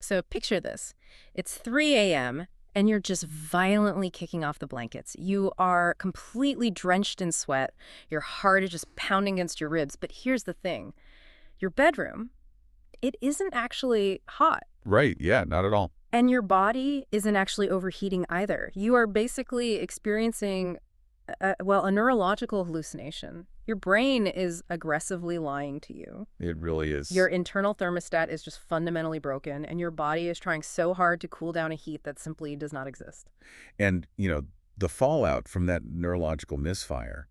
So picture this. It's 3 a.m. and you're just violently kicking off the blankets. You are completely drenched in sweat. Your heart is just pounding against your ribs. But here's the thing. Your bedroom, it isn't actually hot. Right, yeah, not at all. And your body isn't actually overheating either. You are basically experiencing, a neurological hallucination. Your brain is aggressively lying to you. It really Your is. internal thermostat is just fundamentally broken, and your body is trying so hard to cool down a heat that simply does not exist. And, the fallout from that neurological misfire,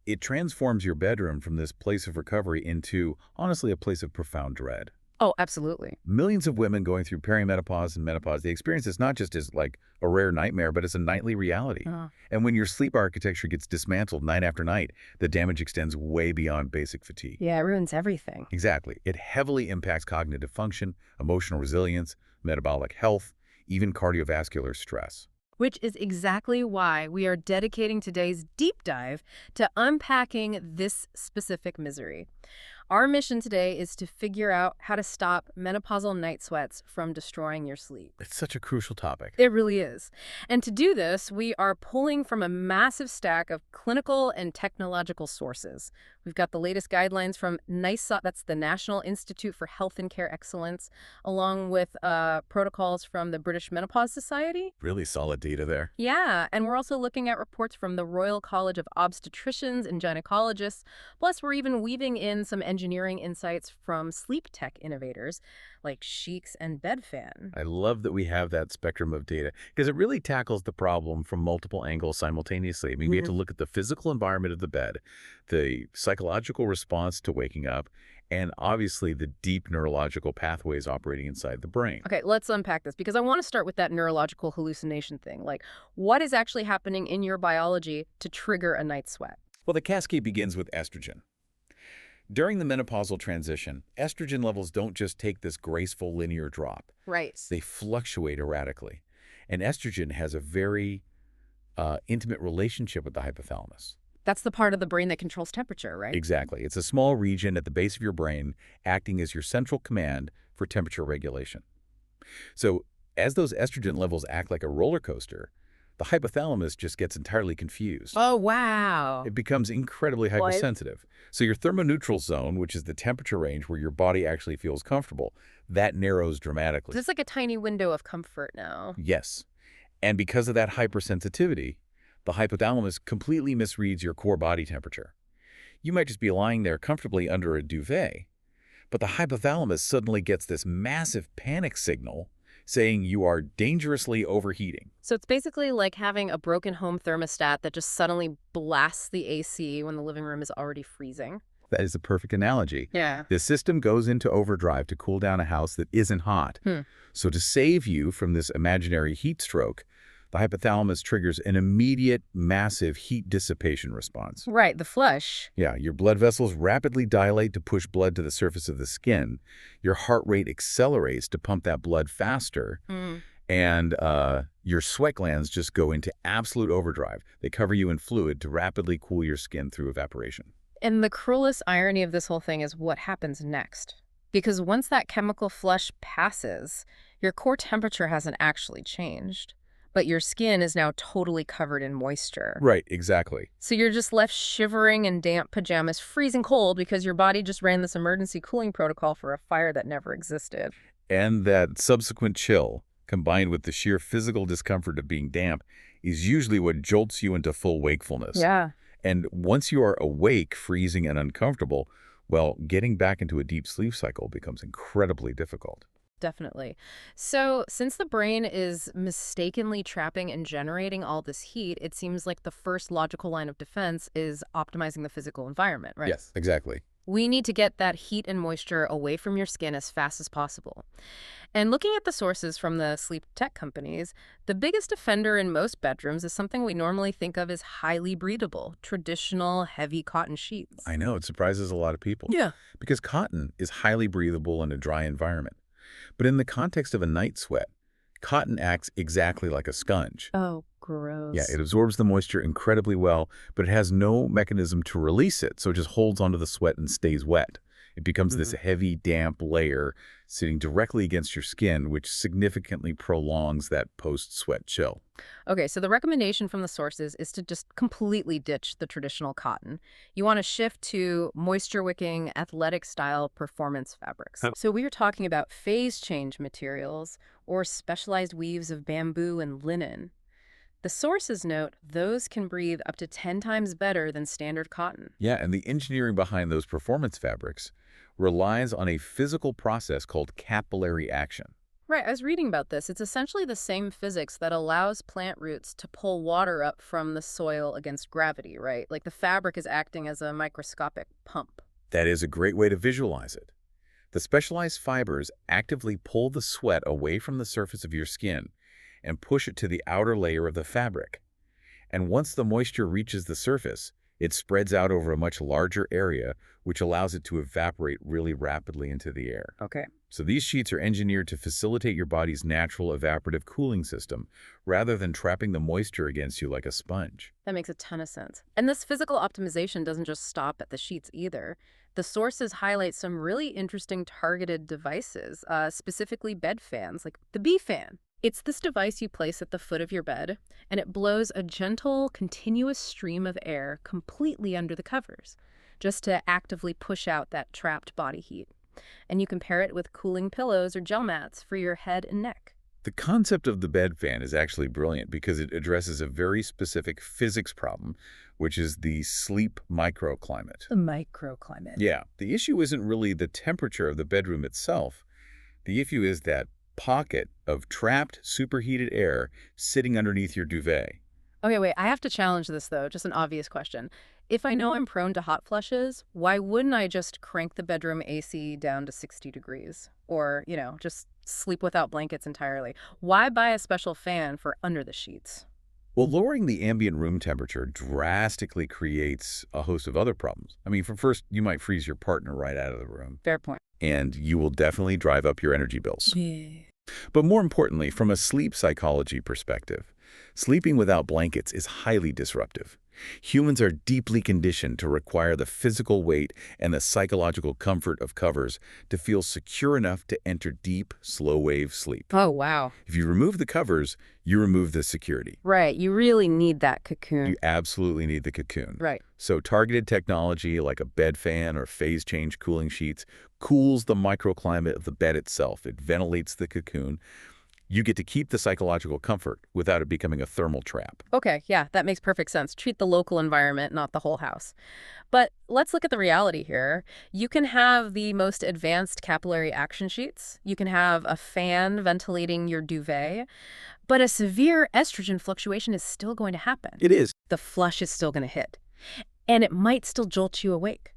it transforms your bedroom from this place of recovery into, honestly, a place of profound dread. Oh, absolutely. Millions of women going through perimenopause and menopause, they experience this not just as like a rare nightmare, but as a nightly reality. Uh, And when your sleep architecture gets dismantled night after night, the damage extends way beyond basic fatigue. yeah, it ruins everything. Exactly. It heavily impacts cognitive function, emotional resilience, metabolic health, even cardiovascular stress. Which is exactly why we are dedicating today's deep dive to unpacking this specific misery. Our mission today is to figure out how to stop menopausal night sweats from destroying your sleep. It's such a crucial topic. It really is. And to do this, we are pulling from a massive stack of clinical and technological sources. We've got the latest guidelines from NICE, that's the National Institute for Health and Care Excellence, along with protocols from the British Menopause Society. Really solid data there. Yeah, and we're also looking at reports from the Royal College of Obstetricians and Gynecologists. Plus, we're even weaving in some engineering insights from sleep tech innovators like Sheets and Bedfan. I love that we have that spectrum of data because it really tackles the problem from multiple angles simultaneously. I mean, we have to look at the physical environment of the bed, the psychological response to waking up, and obviously the deep neurological pathways operating inside the brain. Okay, let's unpack this because I want to start with that neurological hallucination thing. Like, what is actually happening in your biology to trigger a night sweat? Well, the cascade begins with estrogen. During the menopausal transition, estrogen levels don't just take this graceful linear drop. Right. They fluctuate erratically. And estrogen has a very intimate relationship with the hypothalamus. That's the part of the brain that controls temperature, right? Exactly. It's a small region at the base of your brain acting as your central command for temperature regulation. So as those estrogen levels act like a roller coaster, the hypothalamus just gets entirely confused. Oh, wow. It becomes incredibly What? hypersensitive. So your thermoneutral zone, which is the temperature range where your body actually feels comfortable, that narrows dramatically. There's like a tiny window of comfort now. Yes. And because of that hypersensitivity, the hypothalamus completely misreads your core body temperature. You might just be lying there comfortably under a duvet, but the hypothalamus suddenly gets this massive panic signal saying you are dangerously overheating. So it's basically like having a broken home thermostat that just suddenly blasts the AC when the living room is already freezing. That is a perfect analogy. Yeah. The system goes into overdrive to cool down a house that isn't hot. So to save you from this imaginary heat stroke, the hypothalamus triggers an immediate, massive heat dissipation response. Right, the flush. Yeah, your blood vessels rapidly dilate to push blood to the surface of the skin. Your heart rate accelerates to pump that blood faster. And your sweat glands just go into absolute overdrive. They cover you in fluid to rapidly cool your skin through evaporation. And the cruelest irony of this whole thing is what happens next. Because once that chemical flush passes, your core temperature hasn't actually changed. But your skin is now totally covered in moisture. Right, exactly. So you're just left shivering in damp pajamas, freezing cold because your body just ran this emergency cooling protocol for a fire that never existed. And that subsequent chill, combined with the sheer physical discomfort of being damp, is usually what jolts you into full wakefulness. Yeah. And once you are awake, freezing, and uncomfortable, well, getting back into a deep sleep cycle becomes incredibly difficult. Definitely. So since the brain is mistakenly trapping and generating all this heat, it seems like the first logical line of defense is optimizing the physical environment, right? Yes, exactly. We need to get that heat and moisture away from your skin as fast as possible. And looking at the sources from the sleep tech companies, the biggest offender in most bedrooms is something we normally think of as highly breathable, traditional, heavy cotton sheets. I know, it surprises a lot of people. Yeah. Because cotton is highly breathable in a dry environment. But in the context of a night sweat, cotton acts exactly like a sponge. Oh, gross. Yeah, it absorbs the moisture incredibly well, but it has no mechanism to release it, so it just holds onto the sweat and stays wet. It becomes this Mhm. heavy, damp layer sitting directly against your skin, which significantly prolongs that post-sweat chill. Okay, so the recommendation from the sources is to just completely ditch the traditional cotton. You want to shift to moisture-wicking, athletic-style performance fabrics. So we are talking about phase change materials or specialized weaves of bamboo and linen. The sources note those can breathe up to 10 times better than standard cotton. Yeah, and the engineering behind those performance fabrics relies on a physical process called capillary action. Right, I was reading about this. It's essentially the same physics that allows plant roots to pull water up from the soil against gravity, right? Like the fabric is acting as a microscopic pump. That is a great way to visualize it. The specialized fibers actively pull the sweat away from the surface of your skin and push it to the outer layer of the fabric. And once the moisture reaches the surface, it spreads out over a much larger area, which allows it to evaporate really rapidly into the air. Okay. So these sheets are engineered to facilitate your body's natural evaporative cooling system, rather than trapping the moisture against you like a sponge. That makes a ton of sense. And this physical optimization doesn't just stop at the sheets either. The sources highlight some really interesting targeted devices, specifically bed fans, like the bee fan. It's this device you place at the foot of your bed, and it blows a gentle, continuous stream of air completely under the covers, just to actively push out that trapped body heat. And you can pair it with cooling pillows or gel mats for your head and neck. The concept of the bed fan is actually brilliant because it addresses a very specific physics problem, which is the sleep microclimate. The microclimate. Yeah, the issue isn't really the temperature of the bedroom itself. The issue is that pocket of trapped superheated air sitting underneath your duvet. Okay, wait, I have to challenge this though, just an obvious question. If I know I'm prone to hot flushes, why wouldn't I just crank the bedroom AC down to 60 degrees? Or, just sleep without blankets entirely? Why buy a special fan for under the sheets? Well, lowering the ambient room temperature drastically creates a host of other problems. I mean, for first, you might freeze your partner right out of the room, Fair point. and you will definitely drive up your energy bills. Yeah. But more importantly, from a sleep psychology perspective, sleeping without blankets is highly disruptive. Humans are deeply conditioned to require the physical weight and the psychological comfort of covers to feel secure enough to enter deep, slow-wave sleep. Oh, wow. If you remove the covers, you remove the security. Right, you really need that cocoon. You absolutely need the cocoon. Right. So targeted technology like a bed fan or phase change cooling sheets cools the microclimate of the bed itself. It ventilates the cocoon. You get to keep the psychological comfort without it becoming a thermal trap. Okay, yeah, that makes perfect sense. Treat the local environment, not the whole house. But let's look at the reality here. You can have the most advanced capillary action sheets. You can have a fan ventilating your duvet. But a severe estrogen fluctuation is still going to happen. It is. The flush is still going to hit. And it might still jolt you awake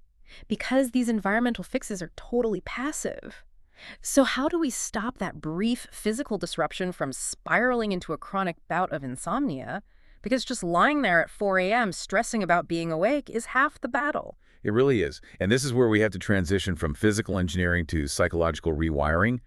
because these environmental fixes are totally passive. So how do we stop that brief physical disruption from spiraling into a chronic bout of insomnia? Because just lying there at 4 a.m. stressing about being awake is half the battle. It really is. And this is where we have to transition from physical engineering to psychological rewiring.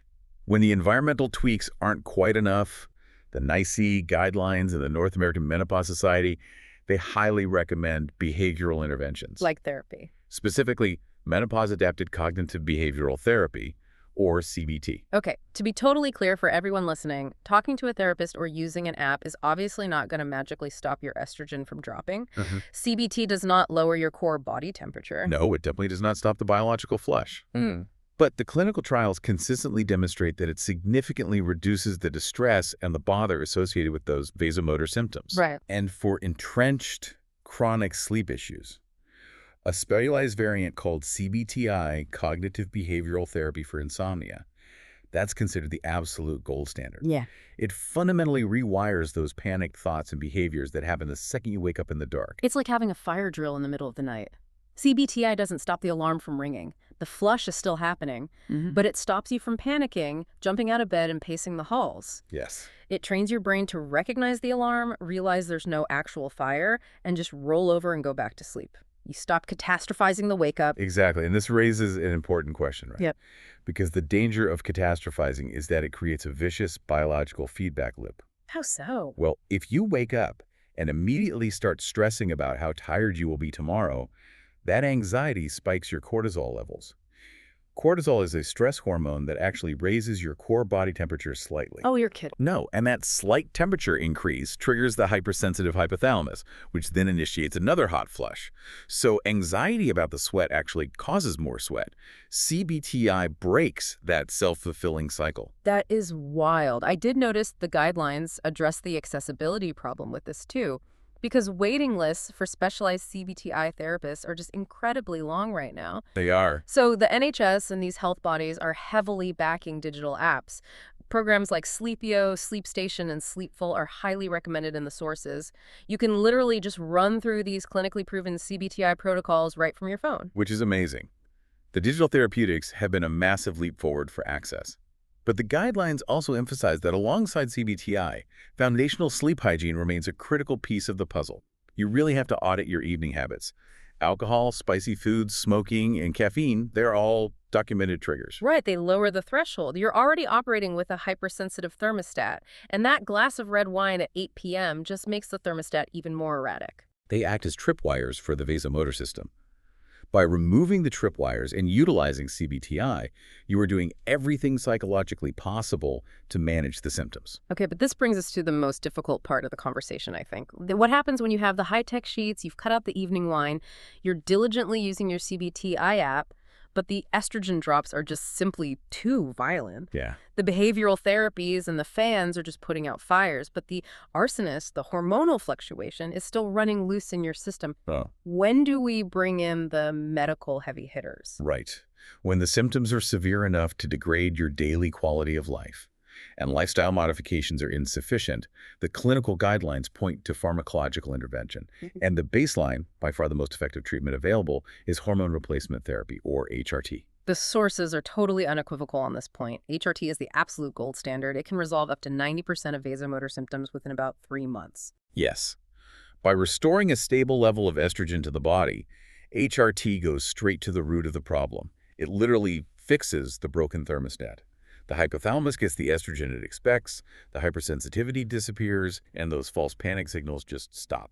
When the environmental tweaks aren't quite enough, the NICE guidelines and the North American Menopause Society, they highly recommend behavioral interventions. Like therapy. Specifically, menopause-adapted cognitive behavioral therapy, or CBT. Okay, to be totally clear for everyone listening, talking to a therapist or using an app is obviously not going to magically stop your estrogen from dropping. CBT does not lower your core body temperature. No, it definitely does not stop the biological flush. Mm. But the clinical trials consistently demonstrate that it significantly reduces the distress and the bother associated with those vasomotor symptoms. Right. And for entrenched chronic sleep issues, a specialized variant called CBTI, Cognitive Behavioral Therapy for Insomnia, that's considered the absolute gold standard. Yeah. It fundamentally rewires those panicked thoughts and behaviors that happen the second you wake up in the dark. It's like having a fire drill in the middle of the night. CBTI doesn't stop the alarm from ringing. The flush is still happening, but it stops you from panicking, jumping out of bed, and pacing the halls. Yes. It trains your brain to recognize the alarm, realize there's no actual fire, and just roll over and go back to sleep. You stop catastrophizing the wake up. Exactly. And this raises an important question, right? Yep. Because the danger of catastrophizing is that it creates a vicious biological feedback loop. How so? Well, if you wake up and immediately start stressing about how tired you will be tomorrow, that anxiety spikes your cortisol levels, Cortisol is a stress hormone that actually raises your core body temperature slightly. Oh, you're kidding. No, and that slight temperature increase triggers the hypersensitive hypothalamus, which then initiates another hot flush. So anxiety about the sweat actually causes more sweat. CBTI breaks that self-fulfilling cycle. That is wild. I did notice the guidelines address the accessibility problem with this too, because waiting lists for specialized CBTI therapists are just incredibly long right now. They are. So the NHS and these health bodies are heavily backing digital apps. Programs like Sleepio, SleepStation, and Sleepful are highly recommended in the sources. You can literally just run through these clinically proven CBTI protocols right from your phone. Which is amazing. The digital therapeutics have been a massive leap forward for access. But the guidelines also emphasize that alongside CBTI, foundational sleep hygiene remains a critical piece of the puzzle. You really have to audit your evening habits. Alcohol, spicy foods, smoking, and caffeine, they're all documented triggers. Right, they lower the threshold. You're already operating with a hypersensitive thermostat, and that glass of red wine at 8 p.m. just makes the thermostat even more erratic. They act as tripwires for the vasomotor system. By removing the tripwires and utilizing CBTI, you are doing everything psychologically possible to manage the symptoms. Okay, but this brings us to the most difficult part of the conversation, I think. What happens when you have the high-tech sheets, you've cut out the evening wine, you're diligently using your CBTI app, but the estrogen drops are just simply too violent. Yeah. The behavioral therapies and the fans are just putting out fires, but the arsonist, the hormonal fluctuation, is still running loose in your system. Oh. When do we bring in the medical heavy hitters? Right. When the symptoms are severe enough to degrade your daily quality of life and lifestyle modifications are insufficient, the clinical guidelines point to pharmacological intervention. And the baseline, by far the most effective treatment available, is hormone replacement therapy, or HRT. The sources are totally unequivocal on this point. HRT is the absolute gold standard. It can resolve up to 90% of vasomotor symptoms within about 3 months. Yes. By restoring a stable level of estrogen to the body, HRT goes straight to the root of the problem. It literally fixes the broken thermostat. The hypothalamus gets the estrogen it expects, the hypersensitivity disappears, and those false panic signals just stop.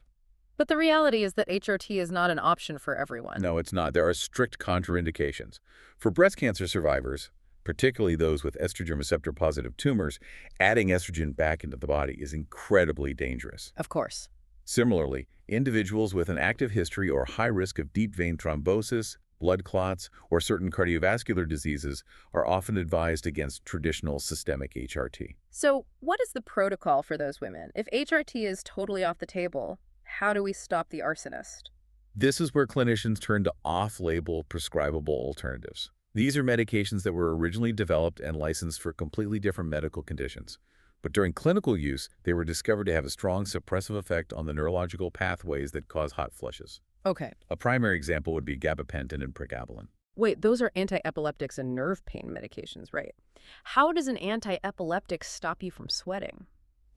But the reality is that HRT is not an option for everyone. No, it's not. There are strict contraindications. For breast cancer survivors, particularly those with estrogen receptor-positive tumors, adding estrogen back into the body is incredibly dangerous. Of course. Similarly, individuals with an active history or high risk of deep vein thrombosis, blood clots, or certain cardiovascular diseases are often advised against traditional systemic HRT. So what is the protocol for those women? If HRT is totally off the table, how do we stop the arsonist? This is where clinicians turn to off-label prescribable alternatives. These are medications that were originally developed and licensed for completely different medical conditions. But during clinical use, they were discovered to have a strong suppressive effect on the neurological pathways that cause hot flushes. Okay. A primary example would be gabapentin and pregabalin. Wait, those are anti-epileptics and nerve pain medications, right? How does an anti-epileptic stop you from sweating?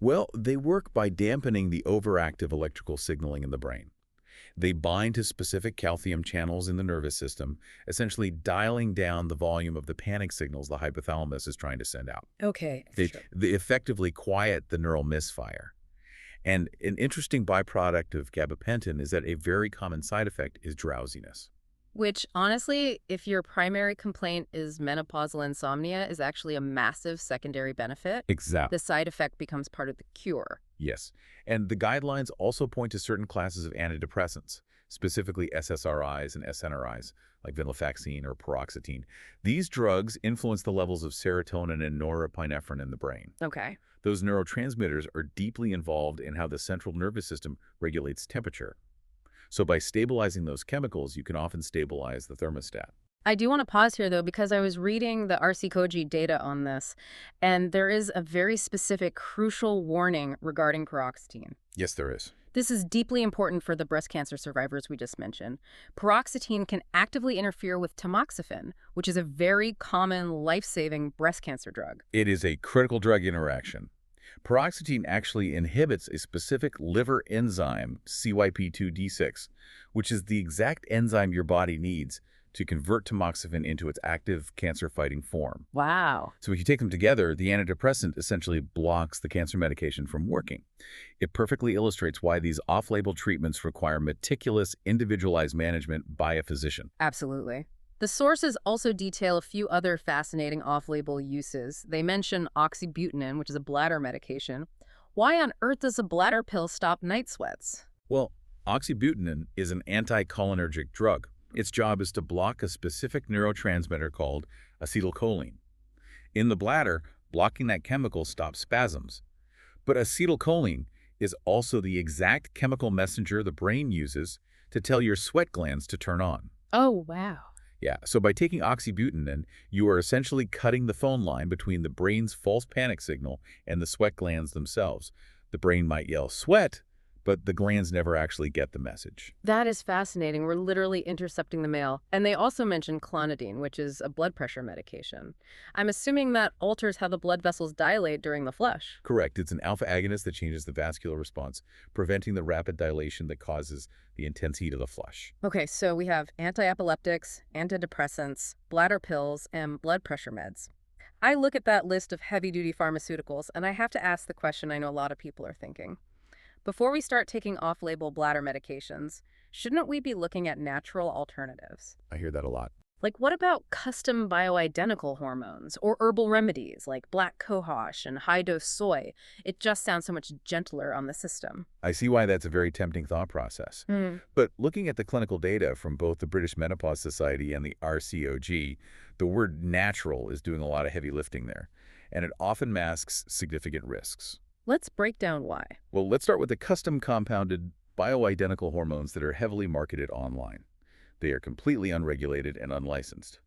Well, they work by dampening the overactive electrical signaling in the brain. They bind to specific calcium channels in the nervous system, essentially dialing down the volume of the panic signals the hypothalamus is trying to send out. Okay, They effectively quiet the neural misfire. And an interesting byproduct of gabapentin is that a very common side effect is drowsiness. Which, honestly, if your primary complaint is menopausal insomnia, is actually a massive secondary benefit. Exactly. The side effect becomes part of the cure. Yes. And the guidelines also point to certain classes of antidepressants, specifically SSRIs and SNRIs, like venlafaxine or paroxetine. These drugs influence the levels of serotonin and norepinephrine in the brain. Okay. Those neurotransmitters are deeply involved in how the central nervous system regulates temperature. So by stabilizing those chemicals, you can often stabilize the thermostat. I do want to pause here, though, because I was reading the RC Koji data on this, and there is a very specific, crucial warning regarding paroxetine. Yes, there is. This is deeply important for the breast cancer survivors we just mentioned. Paroxetine can actively interfere with tamoxifen, which is a very common life-saving breast cancer drug. It is a critical drug interaction. Paroxetine actually inhibits a specific liver enzyme, CYP2D6, which is the exact enzyme your body needs to convert tamoxifen into its active cancer-fighting form. Wow. So if you take them together, the antidepressant essentially blocks the cancer medication from working. It perfectly illustrates why these off-label treatments require meticulous, individualized management by a physician. Absolutely. The sources also detail a few other fascinating off-label uses. They mention oxybutynin, which is a bladder medication. Why on earth does a bladder pill stop night sweats? Well, oxybutynin is an anticholinergic drug. Its job is to block a specific neurotransmitter called acetylcholine. In the bladder, blocking that chemical stops spasms. But acetylcholine is also the exact chemical messenger the brain uses to tell your sweat glands to turn on. Oh, wow. Yeah, so by taking oxybutynin, you are essentially cutting the phone line between the brain's false panic signal and the sweat glands themselves. The brain might yell sweat, but the glands never actually get the message. That is fascinating. We're literally intercepting the mail. And they also mention clonidine, which is a blood pressure medication. I'm assuming that alters how the blood vessels dilate during the flush. Correct, it's an alpha agonist that changes the vascular response, preventing the rapid dilation that causes the intense heat of the flush. Okay, so we have anti-epileptics, antidepressants, bladder pills, and blood pressure meds. I look at that list of heavy-duty pharmaceuticals, and I have to ask the question I know a lot of people are thinking. Before we start taking off-label bladder medications, shouldn't we be looking at natural alternatives? I hear that a lot. Like, what about custom bioidentical hormones or herbal remedies like black cohosh and high-dose soy? It just sounds so much gentler on the system. I see why that's a very tempting thought process. But looking at the clinical data from both the British Menopause Society and the RCOG, the word natural is doing a lot of heavy lifting there, and it often masks significant risks. Let's break down why. Well, let's start with the custom compounded bioidentical hormones that are heavily marketed online. They are completely unregulated and unlicensed.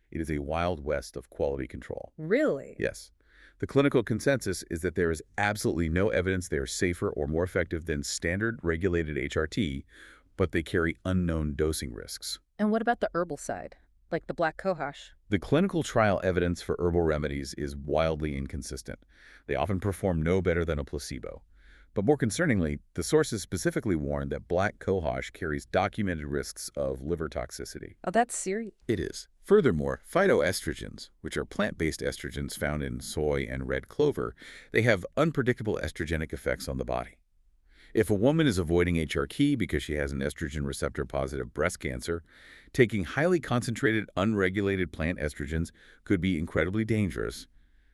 It is a wild west of quality control. Really? Yes. The clinical consensus is that there is absolutely no evidence they are safer or more effective than standard regulated HRT, but they carry unknown dosing risks. And what about the herbal side, like the black cohosh? The clinical trial evidence for herbal remedies is wildly inconsistent. They often perform no better than a placebo. But more concerningly, the sources specifically warn that black cohosh carries documented risks of liver toxicity. Oh, that's serious. It is. Furthermore, phytoestrogens, which are plant-based estrogens found in soy and red clover, they have unpredictable estrogenic effects on the body. If a woman is avoiding HRT because she has an estrogen receptor-positive breast cancer, taking highly concentrated, unregulated plant estrogens could be incredibly dangerous.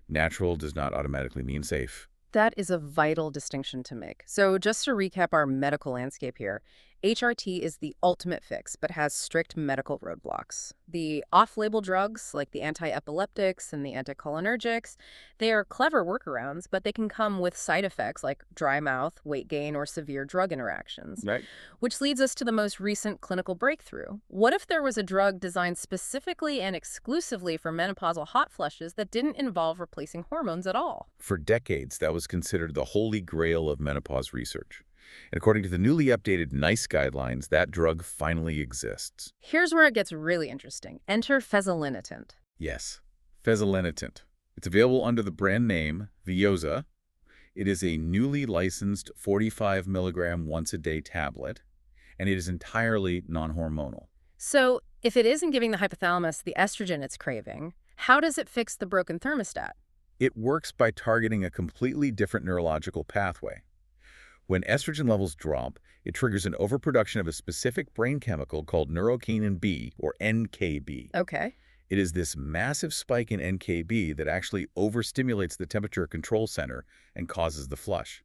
Natural does not automatically mean safe. That is a vital distinction to make. So just to recap our medical landscape here, HRT is the ultimate fix, but has strict medical roadblocks. The off-label drugs, like the anti-epileptics and the anticholinergics, they are clever workarounds, but they can come with side effects like dry mouth, weight gain, or severe drug interactions. Right. Which leads us to the most recent clinical breakthrough. What if there was a drug designed specifically and exclusively for menopausal hot flushes that didn't involve replacing hormones at all? For decades, that was considered the holy grail of menopause research. And according to the newly updated NICE guidelines, that drug finally exists. Here's where it gets really interesting. Enter fezolinetant. Yes, fezolinetant. It's available under the brand name Veozah. It is a newly licensed 45 milligram once-a-day tablet, and it is entirely non-hormonal. So if it isn't giving the hypothalamus the estrogen it's craving, how does it fix the broken thermostat? It works by targeting a completely different neurological pathway. When estrogen levels drop, it triggers an overproduction of a specific brain chemical called neurokinin B, or NKB. Okay. It is this massive spike in NKB that actually overstimulates the temperature control center and causes the flush.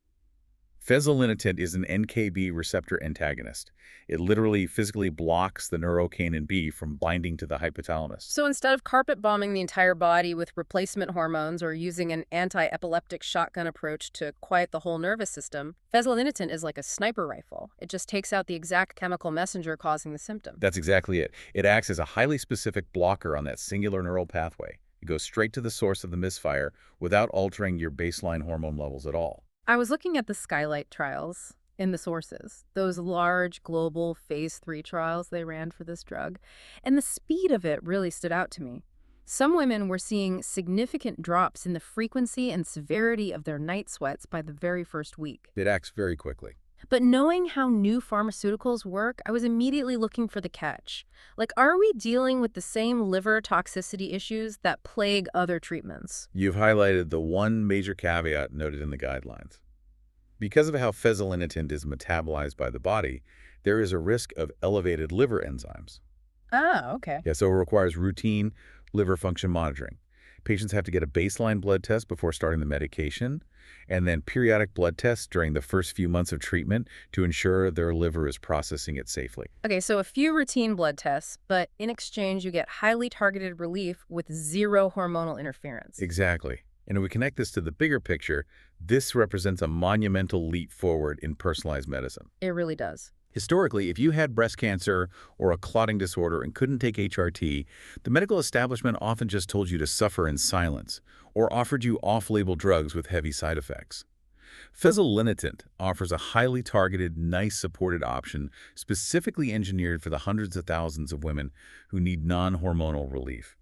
Fezolinetant is an NKB receptor antagonist. It literally physically blocks the neurokinin B from binding to the hypothalamus. So instead of carpet bombing the entire body with replacement hormones or using an anti-epileptic shotgun approach to quiet the whole nervous system, fezolinetant is like a sniper rifle. It just takes out the exact chemical messenger causing the symptom. That's exactly it. It acts as a highly specific blocker on that singular neural pathway. It goes straight to the source of the misfire without altering your baseline hormone levels at all. I was looking at the Skylight trials in the sources, those large global phase 3 trials they ran for this drug, and the speed of it really stood out to me. Some women were seeing significant drops in the frequency and severity of their night sweats by the very first week. It acts very quickly. But knowing how new pharmaceuticals work, I was immediately looking for the catch. Like, are we dealing with the same liver toxicity issues that plague other treatments? You've highlighted the one major caveat noted in the guidelines. Because of how fezolinetant is metabolized by the body, there is a risk of elevated liver enzymes. Oh, okay. Yeah, so it requires routine liver function monitoring. Patients have to get a baseline blood test before starting the medication, and then periodic blood tests during the first few months of treatment to ensure their liver is processing it safely. Okay, so a few routine blood tests, but in exchange you get highly targeted relief with zero hormonal interference. Exactly. And if we connect this to the bigger picture, this represents a monumental leap forward in personalized medicine. It really does. Historically, if you had breast cancer or a clotting disorder and couldn't take HRT, the medical establishment often just told you to suffer in silence or offered you off-label drugs with heavy side effects. Fezolinetant offers a highly targeted, nice supported option specifically engineered for the hundreds of thousands of women who need non-hormonal relief.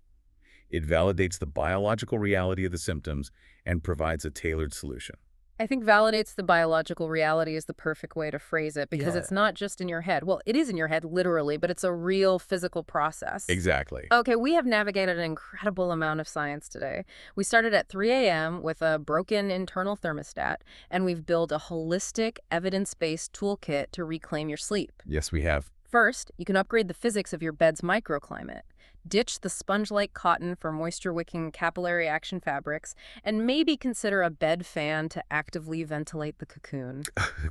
It validates the biological reality of the symptoms and provides a tailored solution. I think validates the biological reality is the perfect way to phrase it because Yeah. it's not just in your head. Well, it is in your head literally, but it's a real physical process. Exactly. Okay, we have navigated an incredible amount of science today. We started at 3 a.m. with a broken internal thermostat, and we've built a holistic, evidence-based toolkit to reclaim your sleep. Yes, we have. First, you can upgrade the physics of your bed's microclimate. Ditch the sponge-like cotton for moisture-wicking capillary action fabrics, and maybe consider a bed fan to actively ventilate the cocoon.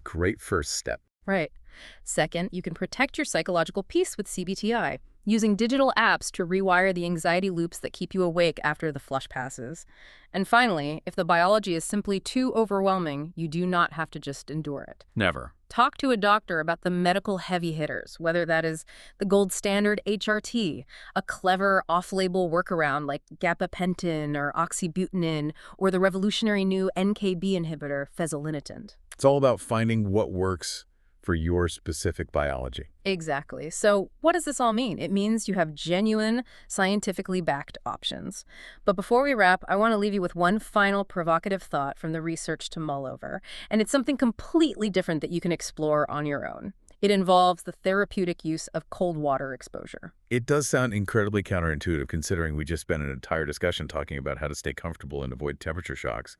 Great first step. Right. Second, you can protect your psychological peace with CBTI, using digital apps to rewire the anxiety loops that keep you awake after the flush passes. And finally, if the biology is simply too overwhelming, you do not have to just endure it. Never. Talk to a doctor about the medical heavy hitters, whether that is the gold standard HRT, a clever off-label workaround like gabapentin or oxybutynin, or the revolutionary new NKB inhibitor, fezolinetant. It's all about finding what works for your specific biology. Exactly. So what does this all mean? It means you have genuine, scientifically backed options. But before we wrap, I want to leave you with one final provocative thought from the research to mull over. And it's something completely different that you can explore on your own. It involves the therapeutic use of cold water exposure. It does sound incredibly counterintuitive considering we just spent an entire discussion talking about how to stay comfortable and avoid temperature shocks.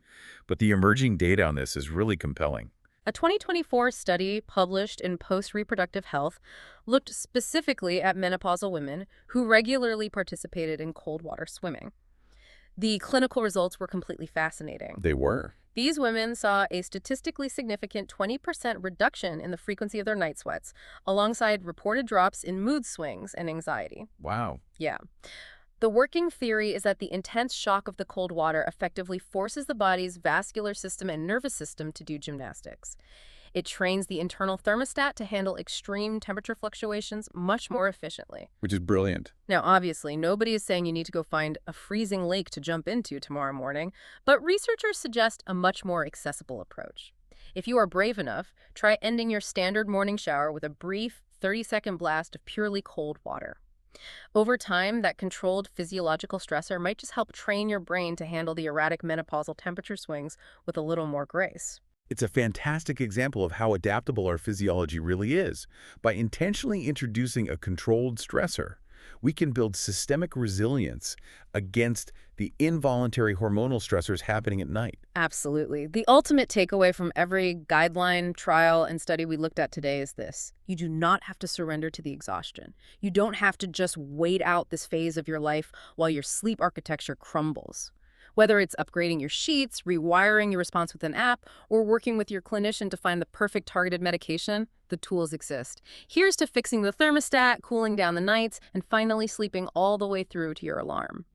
But the emerging data on this is really compelling. A 2024 study published in Post-Reproductive Health looked specifically at menopausal women who regularly participated in cold water swimming. The clinical results were completely fascinating. They were. These women saw a statistically significant 20% reduction in the frequency of their night sweats, alongside reported drops in mood swings and anxiety. Wow. Yeah. The working theory is that the intense shock of the cold water effectively forces the body's vascular system and nervous system to do gymnastics. It trains the internal thermostat to handle extreme temperature fluctuations much more efficiently. Which is brilliant. Now, obviously, nobody is saying you need to go find a freezing lake to jump into tomorrow morning, but researchers suggest a much more accessible approach. If you are brave enough, try ending your standard morning shower with a brief 30-second blast of purely cold water. Over time, that controlled physiological stressor might just help train your brain to handle the erratic menopausal temperature swings with a little more grace. It's a fantastic example of how adaptable our physiology really is. By intentionally introducing a controlled stressor, we can build systemic resilience against the involuntary hormonal stressors happening at night. Absolutely. The ultimate takeaway from every guideline, trial, and study we looked at today is this. You do not have to surrender to the exhaustion. You don't have to just wait out this phase of your life while your sleep architecture crumbles. Whether it's upgrading your sheets, rewiring your response with an app, or working with your clinician to find the perfect targeted medication, the tools exist. Here's to fixing the thermostat, cooling down the nights, and finally sleeping all the way through to your alarm.